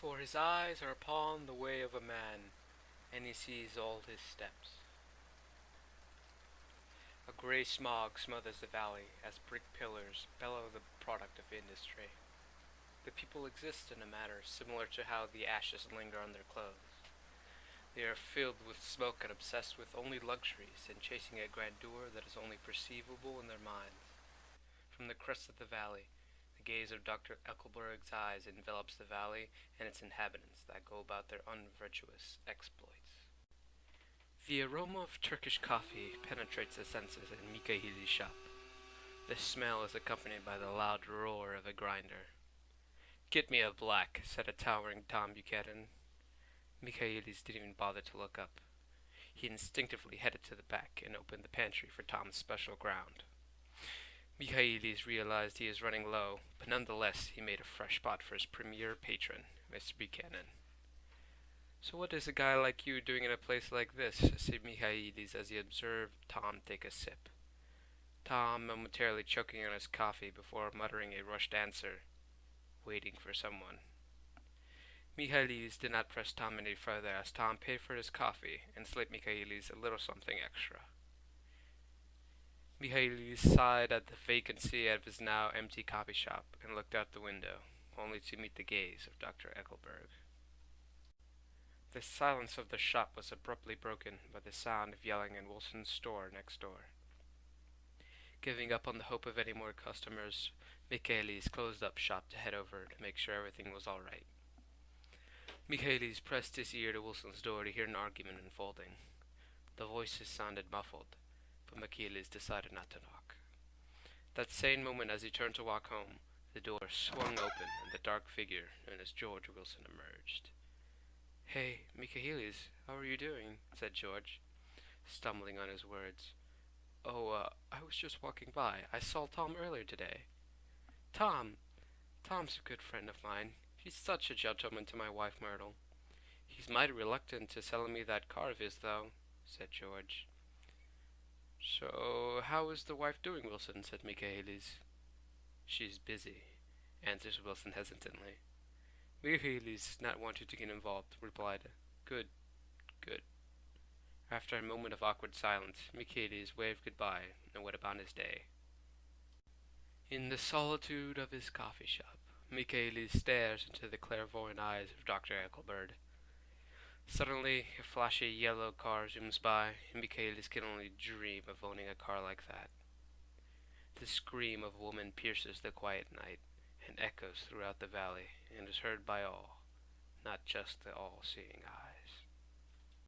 For his eyes are upon the way of a man, and he sees all his steps. A grey smog smothers the valley as brick pillars bellow the product of industry. The people exist in a manner similar to how the ashes linger on their clothes. They are filled with smoke and obsessed with only luxuries and chasing a grandeur that is only perceivable in their minds. From the crest of the valley, the gaze of Dr. Eckelberg's eyes envelops the valley and its inhabitants that go about their unvirtuous exploits. The aroma of Turkish coffee penetrates the senses in Mikhail's shop. The smell is accompanied by the loud roar of a grinder. "Get me a black," said a towering Tom Buchanan. Michaelis didn't even bother to look up. He instinctively headed to the back and opened the pantry for Tom's special ground. Michaelis realized he was running low, but nonetheless he made a fresh spot for his premier patron, Mr. Buchanan. "So what is a guy like you doing in a place like this?" said Michaelis as he observed Tom take a sip. Tom momentarily choking on his coffee before muttering a rushed answer, "Waiting for someone." Michaelis did not press Tom any further as Tom paid for his coffee and slipped Michaelis a little something extra. Michaelis sighed at the vacancy of his now empty coffee shop and looked out the window, only to meet the gaze of Dr. Eckelberg. The silence of the shop was abruptly broken by the sound of yelling in Wilson's store next door. Giving up on the hope of any more customers, Michaelis closed up shop to head over to make sure everything was all right. Michaelis pressed his ear to Wilson's door to hear an argument unfolding. The voices sounded muffled, but Michaelis decided not to knock. That same moment as he turned to walk home, the door swung open and the dark figure known as George Wilson emerged. "Hey, Michaelis, how are you doing?" said George, stumbling on his words. "Oh, I was just walking by. I saw Tom earlier today." "Tom! Tom's a good friend of mine. He's such a gentleman to my wife, Myrtle." "He's mighty reluctant to sell me that car of his, though," said George. "So how is the wife doing, Wilson?" said Michaelis. "She's busy," answers Wilson hesitantly. Michaelis, not wanting to get involved, replied, "Good, good." After a moment of awkward silence, Michaelis waved goodbye and went about his day. In the solitude of his coffee shop, Michaelis stares into the clairvoyant eyes of Dr. Eckelberg. Suddenly, a flashy yellow car zooms by, and Michaelis can only dream of owning a car like that. The scream of a woman pierces the quiet night and echoes throughout the valley and is heard by all, not just the all-seeing eyes.